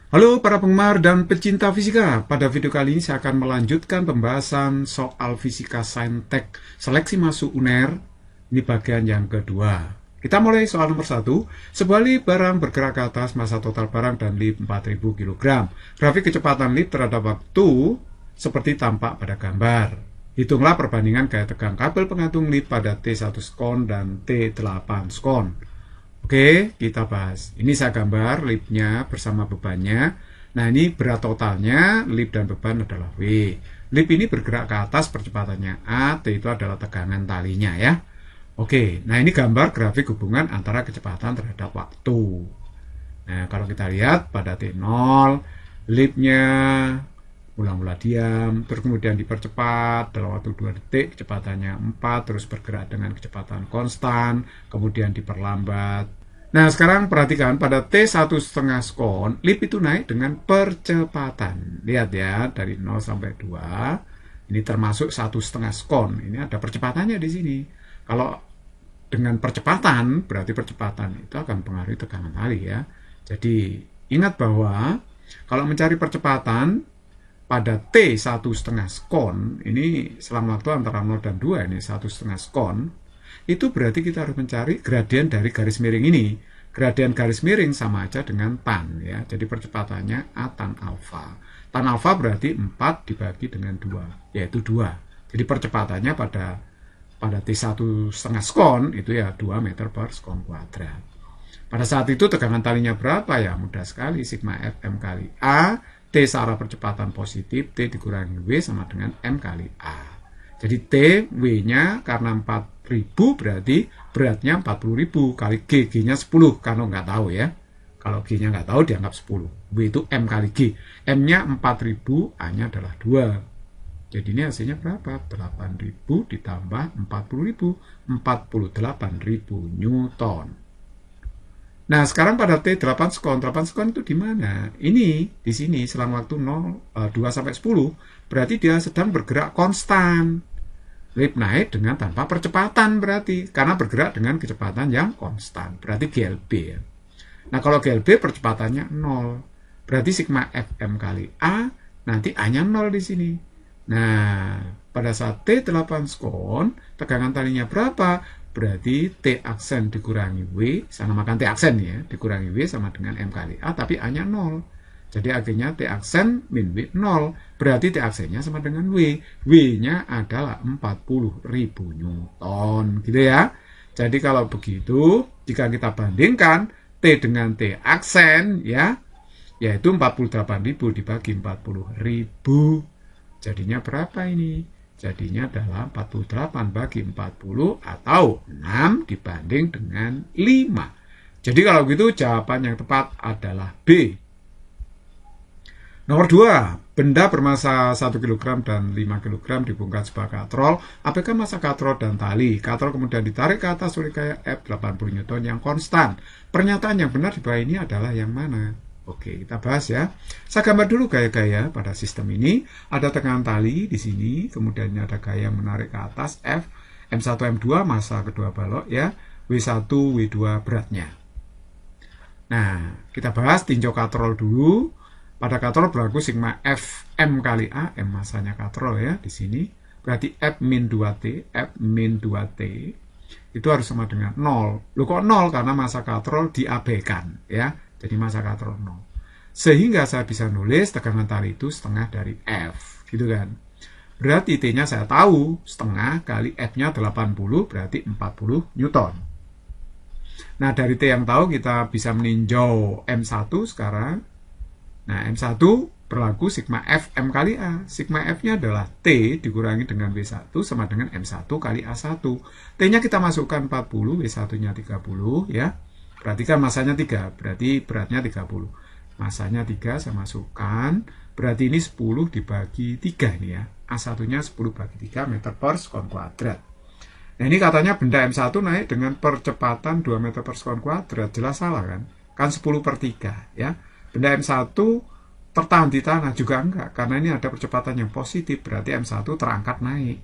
Halo para penggemar dan pecinta fisika. Pada video kali ini saya akan melanjutkan pembahasan soal fisika saintek seleksi masuk UNER. Ini bagian yang kedua. Kita mulai soal nomor 1. Sebuah lip barang bergerak ke atas, massa total barang dan lip 4000 kg. Grafik kecepatan lip terhadap waktu seperti tampak pada gambar. Hitunglah perbandingan gaya tegang kabel pengantung lip pada T1 skon dan T8 skon. Oke, kita bahas. Ini saya gambar lipnya bersama bebannya. Nah, ini berat totalnya, lip dan beban adalah W. Lip ini bergerak ke atas, percepatannya A, T itu adalah tegangan talinya ya. Oke, nah ini gambar grafik hubungan antara kecepatan terhadap waktu. Nah, kalau kita lihat pada T0, lipnya mula-mula diam, terus kemudian dipercepat dalam waktu 2 detik, kecepatannya 4, terus bergerak dengan kecepatan konstan, kemudian diperlambat. Nah, sekarang perhatikan pada T1,5 skon, lip itu naik dengan percepatan. Lihat ya, dari 0 sampai 2, ini termasuk 1,5 skon. Ini ada percepatannya di sini. Kalau dengan percepatan, berarti percepatan itu akan mempengaruhi tekanan tali ya. Jadi, ingat bahwa kalau mencari percepatan pada T1,5 skon, ini selang waktu antara 0 dan 2, ini 1,5 skon, itu berarti kita harus mencari gradien dari garis miring ini. Gradien garis miring sama aja dengan tan ya. Jadi percepatannya A tan alfa. Tan alfa berarti 4 dibagi dengan 2, yaitu 2. Jadi percepatannya pada T1,5 skon itu ya 2 meter per skon kuadrat. Pada saat itu tegangan talinya berapa ya? Mudah sekali, sigma Fm kali A, T searah percepatan positif, T dikurangi W sama dengan M kali A. Jadi T, W-nya karena 4000 berarti beratnya 40.000 kali G, G-nya 10, kalau nggak tahu ya. Kalau G-nya nggak tahu dianggap 10. W itu M kali G. M-nya 4000, A-nya adalah 2. Jadi ini hasilnya berapa? 8000 ditambah 40.000, 48.000 Newton. Nah, sekarang pada T8 skon, 8 skon itu di mana? Ini, di sini, selang waktu 2 sampai 10, berarti dia sedang bergerak konstan. Lip naik dengan tanpa percepatan berarti, karena bergerak dengan kecepatan yang konstan, berarti GLB ya. Nah, kalau GLB percepatannya 0, berarti sigma Fm kali A, nanti A-nya 0 di sini. Nah, pada saat T8 skon, tegangan talinya berapa? Berarti T aksen dikurangi W, saya namakan T aksen ya, dikurangi W sama dengan M kali A, tapi A-nya 0. Jadi akhirnya T aksen min W 0, berarti T aksennya sama dengan W. W-nya adalah 40.000 Newton, gitu ya. Jadi kalau begitu, jika kita bandingkan T dengan T aksen ya, yaitu 48.000 dibagi 40.000, jadinya berapa ini? Jadinya adalah 48 bagi 40 atau 6 dibanding dengan 5. Jadi kalau gitu jawaban yang tepat adalah B. Nomor 2. Benda bermassa 1 kg dan 5 kg dibongkar sebuah katrol. Apakah massa katrol dan tali? Katrol kemudian ditarik ke atas oleh gaya F 80 Newton yang konstan. Pernyataan yang benar di bawah ini adalah yang mana? Oke, kita bahas ya. Saya gambar dulu gaya-gaya pada sistem ini. Ada tegangan tali di sini, kemudian ada gaya menarik ke atas F, M1, M2 massa kedua balok ya, W1, W2 beratnya. Nah, kita bahas tinjau katrol dulu. Pada katrol berlaku sigma Fm kali A, M massanya katrol ya di sini. Berarti F min 2T, F min 2T itu harus sama dengan 0. Loh kok 0? Karena massa katrol diabaikan ya. Jadi massa katrol 0. Sehingga saya bisa nulis tegangan tali itu setengah dari F. Gitu kan. Berarti T-nya saya tahu. Setengah kali F-nya 80 berarti 40 Newton. Nah dari T yang tahu kita bisa meninjau M1 sekarang. Nah M1 berlaku sigma Fm kali A. Sigma F-nya adalah T dikurangi dengan W1 sama dengan M1 kali A1. T-nya kita masukkan 40, W1-nya 30 ya. Berarti kan masanya 3, berarti beratnya 30. Masanya 3 saya masukkan, berarti ini 10 dibagi 3 ini ya. A1-nya 10 bagi 3 meter per skon kuadrat. Nah ini katanya benda M1 naik dengan percepatan 2 meter per skon kuadrat. Jelas salah kan? Kan 10 per 3 ya. Benda M1 tertahan di tanah juga enggak, karena ini ada percepatan yang positif, berarti M1 terangkat naik.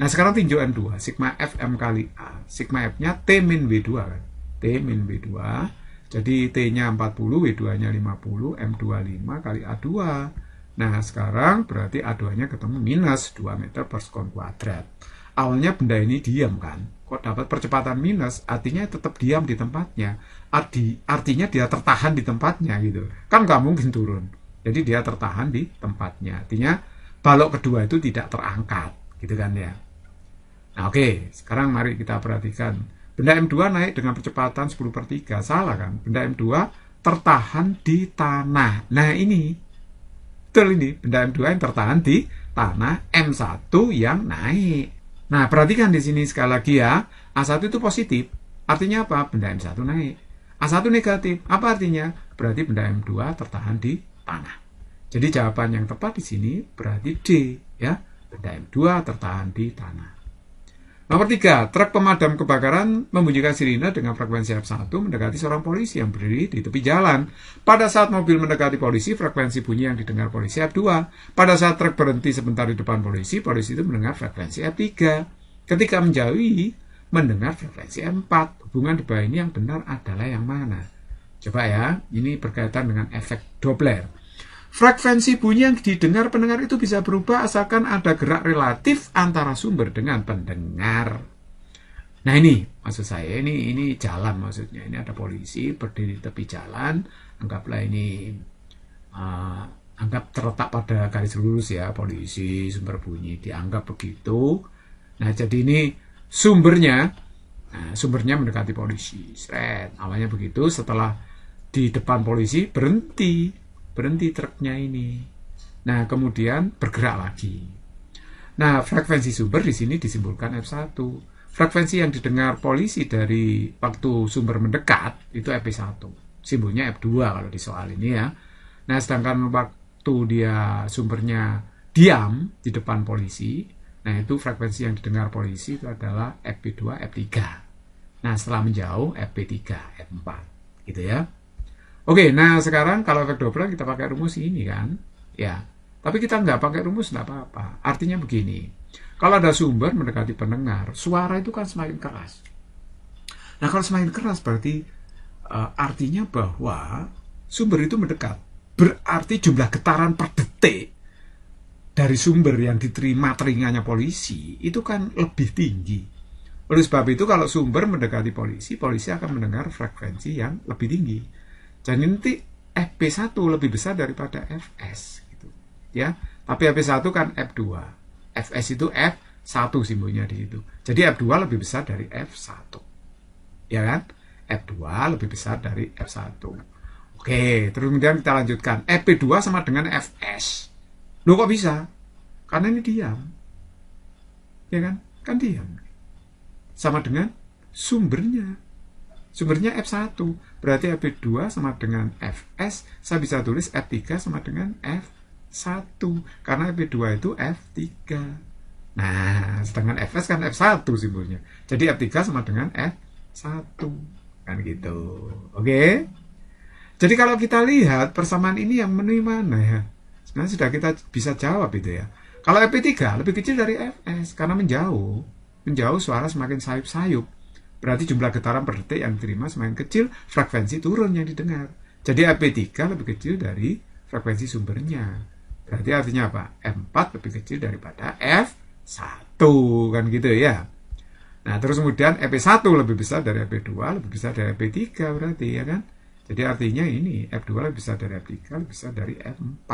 Nah sekarang tinjau M2, sigma Fm kali A. Sigma F-nya T min W2 kan. T min W2 Jadi T-nya 40, W2-nya 50, M25 kali A2. Nah, sekarang berarti A2-nya ketemu minus 2 meter per sekon kuadrat. Awalnya benda ini diam kan? Kok dapat percepatan minus? Artinya tetap diam di tempatnya. Artinya dia tertahan di tempatnya gitu. Kan nggak mungkin turun. Jadi dia tertahan di tempatnya. Artinya balok kedua itu tidak terangkat. Gitu kan ya. Nah oke, sekarang mari kita perhatikan. Benda M2 naik dengan percepatan 10/3. Salah kan? Benda M2 tertahan di tanah. Nah ini, betul ini. Benda M2 yang tertahan di tanah, M1 yang naik. Nah, perhatikan di sini sekali lagi ya. A1 itu positif. Artinya apa? Benda M1 naik. A1 negatif. Apa artinya? Berarti benda M2 tertahan di tanah. Jadi jawaban yang tepat di sini berarti D. Ya, benda M2 tertahan di tanah. Nomor 3, truk pemadam kebakaran membunyikan sirine dengan frekuensi F1 mendekati seorang polisi yang berdiri di tepi jalan. Pada saat mobil mendekati polisi, frekuensi bunyi yang didengar polisi F2. Pada saat truk berhenti sebentar di depan polisi, polisi itu mendengar frekuensi F3. Ketika menjauhi, mendengar frekuensi F4. Hubungan di bawah ini yang benar adalah yang mana? Coba ya, ini berkaitan dengan efek Doppler. Frekuensi bunyi yang didengar pendengar itu bisa berubah asalkan ada gerak relatif antara sumber dengan pendengar. Nah ini maksud saya, ini jalan maksudnya. Ini ada polisi berdiri di tepi jalan. Anggaplah ini anggap terletak pada garis lurus ya, polisi, sumber bunyi dianggap begitu. Nah jadi ini sumbernya mendekati polisi. Awalnya begitu, setelah di depan polisi berhenti truknya ini. Nah, kemudian bergerak lagi. Nah, frekuensi sumber di sini disimbolkan F1. Frekuensi yang didengar polisi dari waktu sumber mendekat itu F1. Simbolnya F2 kalau di soal ini ya. Nah, sedangkan waktu dia sumbernya diam di depan polisi, nah itu frekuensi yang didengar polisi itu adalah Fp2, F3. Nah, setelah menjauh Fp3, F4. Gitu ya. Oke, nah sekarang kalau efek Doppler kita pakai rumus ini kan, ya. Tapi kita nggak pakai rumus nggak apa-apa. Artinya begini, kalau ada sumber mendekati pendengar, suara itu kan semakin keras. Nah kalau semakin keras berarti artinya bahwa sumber itu mendekat. Berarti jumlah getaran per detik dari sumber yang diterima telinganya polisi itu kan lebih tinggi. Oleh sebab itu kalau sumber mendekati polisi, polisi akan mendengar frekuensi yang lebih tinggi. Jadi nanti Fp1 lebih besar daripada Fs gitu. Ya, tapi Fp1 kan F2. Fs itu F1 simbolnya di situ. Jadi F2 lebih besar dari F1. Ya kan? F2 lebih besar dari F1. Oke, terus kemudian kita lanjutkan. Fp2 sama dengan Fs. Loh kok bisa? Karena ini diam. Ya kan? Kan diam. Sama dengan sumbernya. Sumbernya F1, berarti Fp2 sama dengan Fs, saya bisa tulis F3 sama dengan F1, karena Fp2 itu F3. Nah, sedangkan Fs kan F1 simbolnya, jadi F3 sama dengan F1, kan gitu. Oke? Jadi kalau kita lihat persamaan ini yang menuju mana ya? Sebenarnya sudah kita bisa jawab itu ya. Kalau Fp3 lebih kecil dari Fs, karena menjauh suara semakin sayup-sayup. Berarti jumlah getaran per detik yang diterima semakin kecil, frekuensi turun yang didengar. Jadi Fp3 lebih kecil dari frekuensi sumbernya. Berarti artinya apa? F4 lebih kecil daripada F1, kan gitu ya. Nah, terus kemudian Fp1 lebih besar dari Fp2, lebih besar dari Fp3 berarti ya kan. Jadi artinya ini F2 lebih besar dari F3, lebih besar dari F4.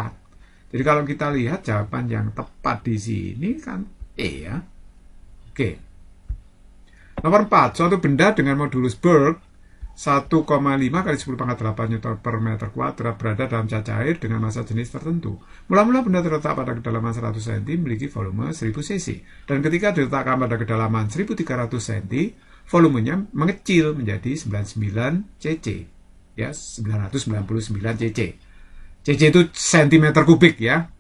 Jadi kalau kita lihat jawaban yang tepat di sini kan E ya. Oke. Nomor 4, suatu benda dengan modulus Berg 1,5 kali 10 pangkat 8 Newton per meter kuadrat berada dalam cacar air dengan massa jenis tertentu. Mula-mula benda terletak pada kedalaman 100 cm memiliki volume 1000 cc. Dan ketika diletakkan pada kedalaman 1300 cm, volumenya mengecil menjadi 99 cc. Ya, 999 cc. Cc itu cm kubik ya.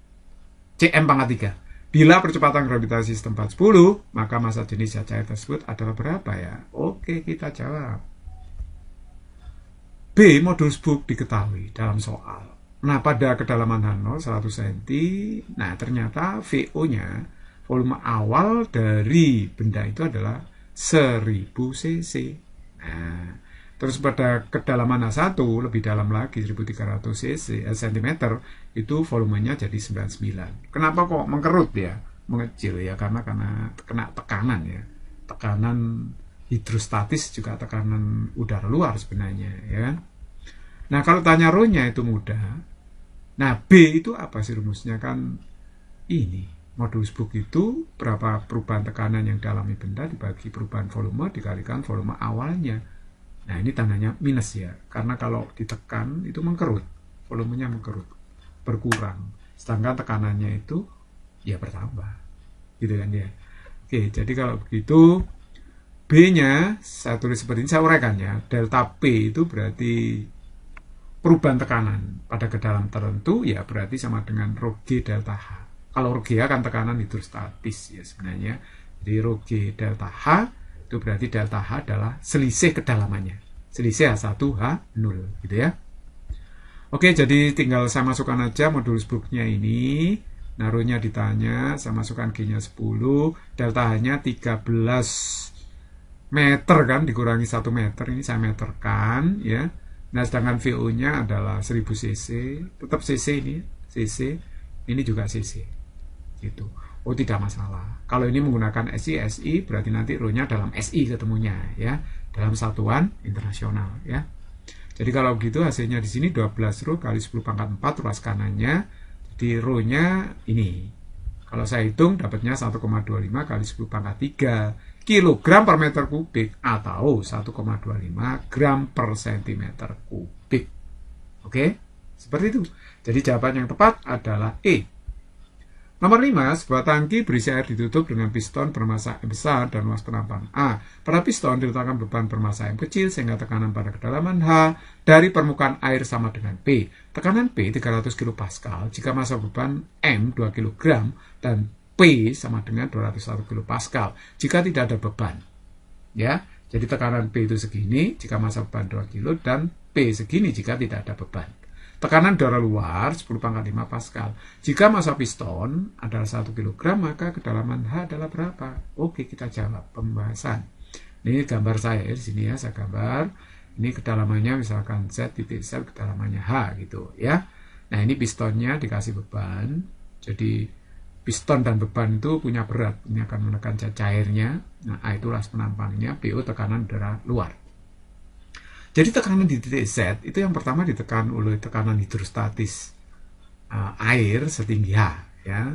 Cm pangkat 3. Bila percepatan gravitasi setempat 10, maka massa jenis cacar air tersebut adalah berapa ya? Oke, kita jawab. B. Modulus Berg diketahui dalam soal. Nah, pada kedalaman H0 100 cm, nah ternyata VO-nya, volume awal dari benda itu adalah 1000 cc. Nah, Terus pada kedalaman H1 lebih dalam lagi 1300 cm itu volumenya jadi 99. Kenapa kok mengkerut ya? Mengecil ya karena kena tekanan ya. Tekanan hidrostatis juga tekanan udara luar sebenarnya ya kan. Nah, kalau tanya rho-nya itu mudah. Nah, B itu apa sih rumusnya kan ini. Modulus Book itu berapa perubahan tekanan yang dialami benda dibagi perubahan volume dikalikan volume awalnya. Nah, ini tandanya minus ya, karena kalau ditekan itu mengkerut, volumenya mengkerut, berkurang. Sedangkan tekanannya itu ya bertambah, gitu kan ya. Oke, jadi kalau begitu B-nya saya tulis seperti ini, saya uraikan ya. Delta P itu berarti perubahan tekanan pada kedalaman tertentu ya berarti sama dengan rho G delta H. Kalau rho G kan tekanan hidrostatis ya sebenarnya. Jadi rho G delta H itu berarti delta H adalah selisih kedalamannya. Selisih H1 H0 gitu ya. Oke, jadi tinggal saya masukkan aja modulus Book-nya ini. Naruhnya ditanya, saya masukkan G-nya 10, delta H-nya 13 meter kan, dikurangi 1 meter, ini saya meterkan ya. Nah, sedangkan VO-nya adalah 1000 cc, tetap cc ini, cc, ini juga cc gitu. Oh, tidak masalah. Kalau ini menggunakan SI berarti nanti rho-nya dalam SI ketemunya ya, dalam satuan internasional ya. Jadi kalau begitu hasilnya di sini 12 rho kali 10 pangkat 4 ruas kanannya. Jadi rho-nya ini. Kalau saya hitung dapatnya 1,25 kali 10 pangkat 3 kilogram per meter kubik atau 1,25 gram per sentimeter kubik. Oke? Seperti itu. Jadi jawaban yang tepat adalah E. Nomor 5, sebuah tangki berisi air ditutup dengan piston bermassa M besar dan luas penampang A. Pada piston diletakkan beban bermassa M kecil sehingga tekanan pada kedalaman H dari permukaan air sama dengan P. Tekanan P 300 kPa jika massa beban M 2 kg dan P sama dengan 201 kPa jika tidak ada beban. Ya, jadi tekanan P itu segini jika massa beban 2 kg dan P segini jika tidak ada beban. Tekanan udara luar 10 pangkat 5 Pascal. Jika massa piston adalah 1 kg, maka kedalaman H adalah berapa? Oke, kita jawab pembahasan. Ini gambar saya di sini ya, saya gambar. Ini kedalamannya misalkan Z titik Z, kedalamannya H gitu ya. Nah, ini pistonnya dikasih beban. Jadi piston dan beban itu punya berat, ini akan menekan cairnya. Nah, A itu luas penampangnya, BO tekanan udara luar. Jadi tekanan di titik Z itu yang pertama ditekan oleh tekanan hidrostatis air setinggi H ya.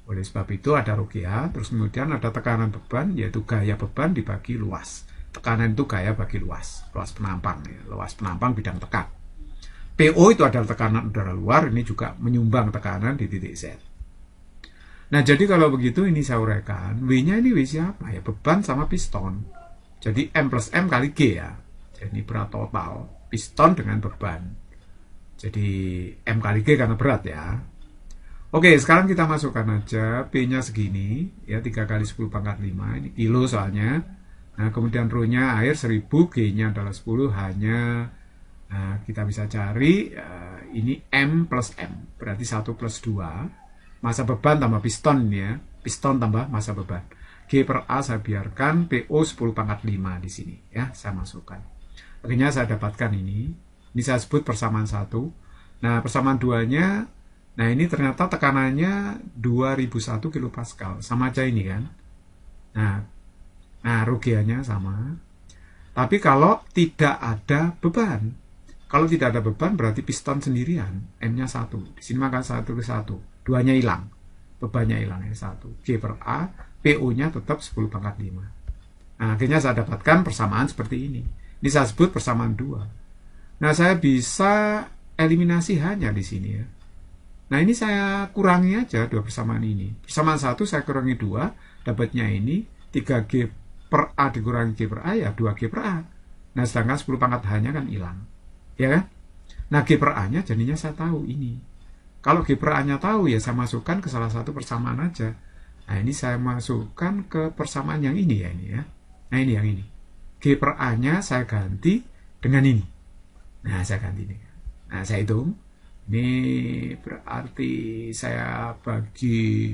Oleh sebab itu ada rho H, terus kemudian ada tekanan beban yaitu gaya beban dibagi luas. Tekanan itu gaya bagi luas penampang ya, luas penampang bidang tekan. PO itu adalah tekanan udara luar, ini juga menyumbang tekanan di titik Z. Nah, jadi kalau begitu ini saya uraikan, W-nya ini W siapa ya? Beban sama piston. Jadi M plus M kali G ya. Jadi berat total piston dengan beban. Jadi M kali G karena berat ya. Oke, sekarang kita masukkan aja P-nya segini ya, 3 kali 10 pangkat 5 ini kilo soalnya. Nah, kemudian rho-nya air 1000, G-nya adalah 10, H-nya kita bisa cari ini M plus M berarti 1 plus 2 massa beban tambah piston ini ya, piston tambah massa beban. G per A saya biarkan, PO 10 pangkat 5 di sini ya, saya masukkan. Akhirnya saya dapatkan ini saya sebut persamaan 1. Nah, persamaan 2-nya, nah ini ternyata tekanannya 2001 kPa, sama aja ini kan. Nah rho G-nya sama. Tapi kalau tidak ada beban, kalau tidak ada beban berarti piston sendirian, M-nya 1. Di sini maka 1 ke 1, 2-nya hilang, bebannya hilang ya 1. G per A, PO-nya tetap 10 pangkat 5. Nah, akhirnya saya dapatkan persamaan seperti ini. Ini saya sebut persamaan 2. Nah, saya bisa eliminasi hanya di sini ya. Nah, ini saya kurangi aja dua persamaan ini. Persamaan 1 saya kurangi 2, dapatnya ini 3G per A dikurangi G per A ya 2G per A. Nah, sedangkan 10 pangkat H-nya kan hilang. Ya kan? Nah, G per A-nya jadinya saya tahu ini. Kalau G per A-nya tahu ya saya masukkan ke salah satu persamaan aja. Nah, ini saya masukkan ke persamaan yang ini ya, ini ya. Nah, ini yang ini. G per A-nya saya ganti dengan ini. Nah, saya ganti ini. Nah, saya hitung. Ini berarti saya bagi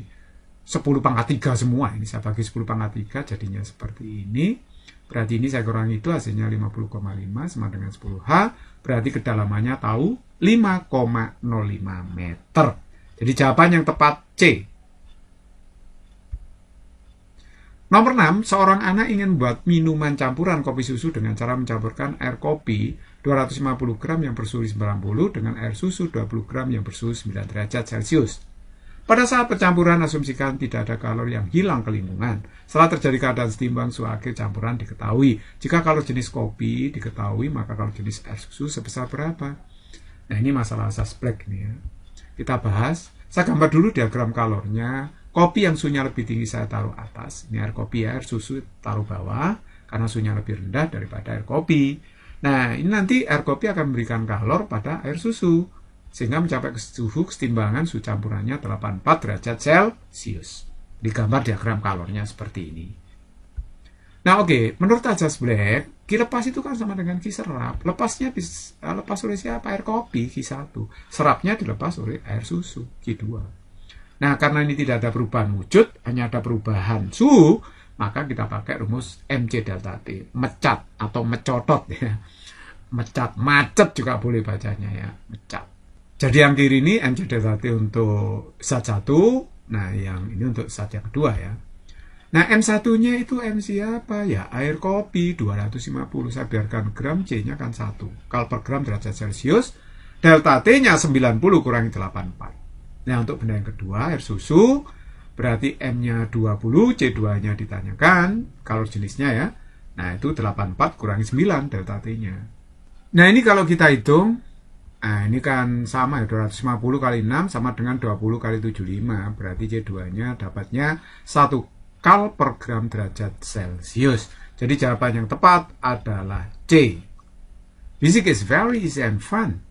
10 pangkat 3 semua. Ini saya bagi 10 pangkat 3, jadinya seperti ini. Berarti ini saya kurangi itu hasilnya 50,5 sama dengan 10H. Berarti kedalamannya tahu 5,05 meter. Jadi jawaban yang tepat C. Nomor 6, seorang anak ingin membuat minuman campuran kopi susu dengan cara mencampurkan air kopi 250 gram yang bersuhu 90 dengan air susu 20 gram yang bersuhu 9 derajat Celcius. Pada saat pencampuran, asumsikan tidak ada kalori yang hilang ke lingkungan. Setelah terjadi keadaan setimbang suhu akhir campuran diketahui. Jika kalori jenis kopi diketahui, maka kalori jenis air susu sebesar berapa? Nah, ini masalah asas Black nih ya. Kita bahas. Saya gambar dulu diagram kalornya. Kopi yang suhunya lebih tinggi saya taruh atas. Ini air kopi ya, air susu taruh bawah. Karena suhunya lebih rendah daripada air kopi. Nah, ini nanti air kopi akan memberikan kalor pada air susu. Sehingga mencapai suhu kesetimbangan suhu campurannya 84 derajat Celcius. Digambar diagram kalornya seperti ini. Nah, oke. Menurut asas Black, Ki lepas itu kan sama dengan Ki serap. Lepasnya lepas oleh siapa? Air kopi, Ki1. Serapnya dilepas oleh air susu, Ki2. Nah, karena ini tidak ada perubahan wujud, hanya ada perubahan suhu, maka kita pakai rumus MC delta T. Mecat atau mecotot ya. Mecat, macet juga boleh bacanya ya. Mecat. Jadi yang kiri ini MC delta T untuk zat 1. Nah, yang ini untuk zat yang kedua ya. Nah, M1-nya itu M siapa? Ya, air kopi 250. Saya biarkan gram, C-nya kan 1. Kal per gram derajat Celcius. Delta T-nya 90 kurangi 84. Nah, untuk benda yang kedua, air susu, berarti M-nya 20, C2-nya ditanyakan, kalau jenisnya ya. Nah, itu 84 kurangi 9 delta T-nya. Nah, ini kalau kita hitung, nah ini kan sama ya, 250 kali 6 sama dengan 20 kali 75, berarti C2-nya dapatnya 1 kal per gram derajat Celcius. Jadi jawaban yang tepat adalah C. Physics is very easy and fun.